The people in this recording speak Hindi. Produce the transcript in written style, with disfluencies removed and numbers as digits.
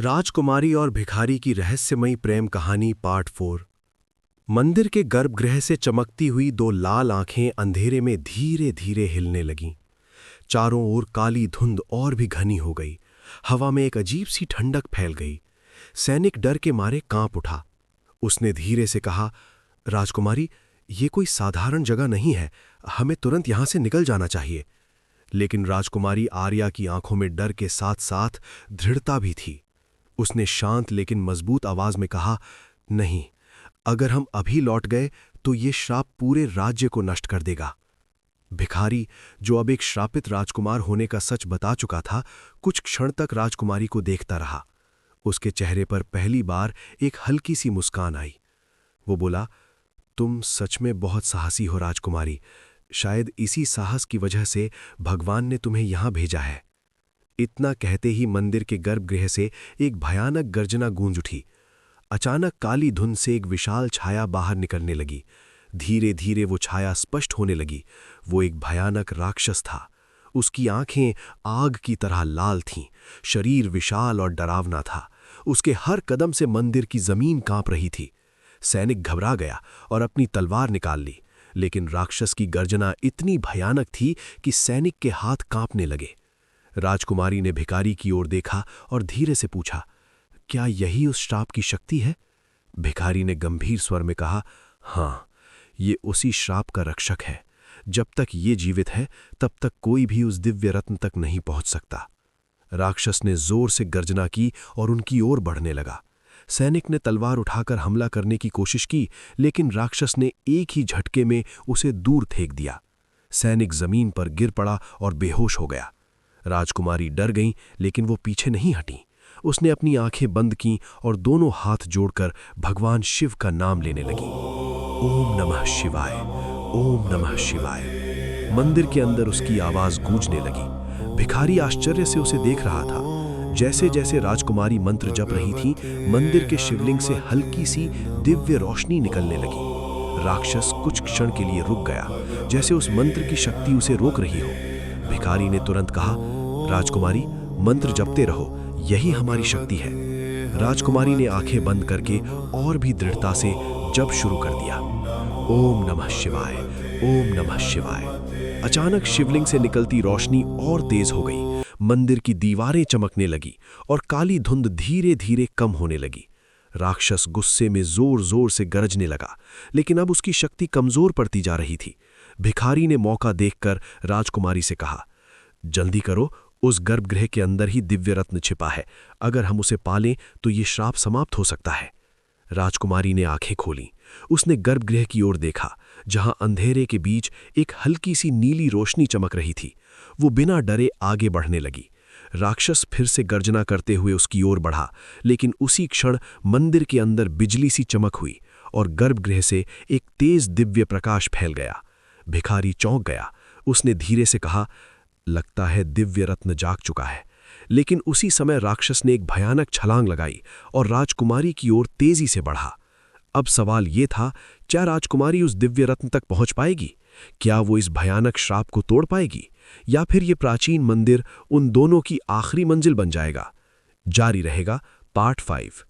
राजकुमारी और भिखारी की रहस्यमयी प्रेम कहानी पार्ट 4। मंदिर के गर्भगृह से चमकती हुई दो लाल आंखें अंधेरे में धीरे धीरे हिलने लगीं। चारों ओर काली धुंध और भी घनी हो गई। हवा में एक अजीब सी ठंडक फैल गई। सैनिक डर के मारे कांप उठा। उसने धीरे से कहा, राजकुमारी, ये कोई साधारण जगह नहीं है, हमें तुरंत यहां से निकल जाना चाहिए। लेकिन राजकुमारी आर्या की आंखों में डर के साथ साथ दृढ़ता भी थी। उसने शांत लेकिन मजबूत आवाज में कहा, नहीं, अगर हम अभी लौट गए तो ये श्राप पूरे राज्य को नष्ट कर देगा। भिखारी, जो अब एक श्रापित राजकुमार होने का सच बता चुका था, कुछ क्षण तक राजकुमारी को देखता रहा। उसके चेहरे पर पहली बार एक हल्की सी मुस्कान आई। वो बोला, तुम सच में बहुत साहसी हो राजकुमारी। शायद इसी साहस की वजह से भगवान ने तुम्हें यहां भेजा है। इतना कहते ही मंदिर के गर्भगृह से एक भयानक गर्जना गूंज उठी। अचानक काली धुंध से एक विशाल छाया बाहर निकलने लगी। धीरे धीरे वो छाया स्पष्ट होने लगी। वो एक भयानक राक्षस था। उसकी आंखें आग की तरह लाल थीं, शरीर विशाल और डरावना था। उसके हर कदम से मंदिर की जमीन कांप रही थी। सैनिक घबरा गया और अपनी तलवार निकाल ली, लेकिन राक्षस की गर्जना इतनी भयानक थी कि सैनिक के हाथ कांपने लगे। राजकुमारी ने भिखारी की ओर देखा और धीरे से पूछा, क्या यही उस श्राप की शक्ति है? भिखारी ने गंभीर स्वर में कहा, हाँ, ये उसी श्राप का रक्षक है। जब तक ये जीवित है तब तक कोई भी उस दिव्य रत्न तक नहीं पहुंच सकता। राक्षस ने जोर से गर्जना की और उनकी ओर बढ़ने लगा। सैनिक ने तलवार उठाकर हमला करने की कोशिश की, लेकिन राक्षस ने एक ही झटके में उसे दूर फेंक दिया। सैनिक जमीन पर गिर पड़ा और बेहोश हो गया। राजकुमारी डर गई, लेकिन वो पीछे नहीं हटी। उसने अपनी आंखें बंद की और दोनों हाथ जोड़कर भगवान शिव का नाम लेने लगी। ओम नमः शिवाय, ओम नमः शिवाय। मंदिर के अंदर उसकी आवाज गूंजने लगी। भिखारी आश्चर्य से उसे देख रहा था। जैसे जैसे राजकुमारी मंत्र जप रही थी, मंदिर के शिवलिंग से हल्की सी दिव्य रोशनी निकलने लगी। राक्षस कुछ क्षण के लिए रुक गया, जैसे उस मंत्र की शक्ति उसे रोक रही हो। भिखारी ने तुरंत कहा, राजकुमारी, मंत्र जपते रहो, यही हमारी शक्ति है। राजकुमारी ने आंखें बंद करके और भी दृढ़ता से जप शुरू कर दिया। ओम नमः शिवाय, ओम नमः शिवाय। अचानक शिवलिंग से निकलती रोशनी और तेज हो गई। मंदिर की दीवारें चमकने लगी और काली धुंध धीरे धीरे कम होने लगी। राक्षस गुस्से में जोर जोर से गरजने लगा, लेकिन अब उसकी शक्ति कमजोर पड़ती जा रही थी। भिखारी ने मौका देखकर राजकुमारी से कहा, जल्दी करो, उस गर्भगृह के अंदर ही दिव्य रत्न छिपा है। अगर हम उसे पालें तो ये श्राप समाप्त हो सकता है। राजकुमारी ने आंखें खोलीं। उसने गर्भगृह की ओर देखा, जहां अंधेरे के बीच एक हल्की सी नीली रोशनी चमक रही थी। वो बिना डरे आगे बढ़ने लगी। राक्षस फिर से गर्जना करते हुए उसकी ओर बढ़ा, लेकिन उसी क्षण मंदिर के अंदर बिजली सी चमक हुई और गर्भगृह से एक तेज दिव्य प्रकाश फैल गया। भिखारी चौंक गया। उसने धीरे से कहा, लगता है दिव्य रत्न जाग चुका है। लेकिन उसी समय राक्षस ने एक भयानक छलांग लगाई और राजकुमारी की ओर तेजी से बढ़ा। अब सवाल ये था, क्या राजकुमारी उस दिव्य रत्न तक पहुंच पाएगी? क्या वो इस भयानक श्राप को तोड़ पाएगी, या फिर ये प्राचीन मंदिर उन दोनों की आखिरी मंजिल बन जाएगा? जारी रहेगा पार्ट 5।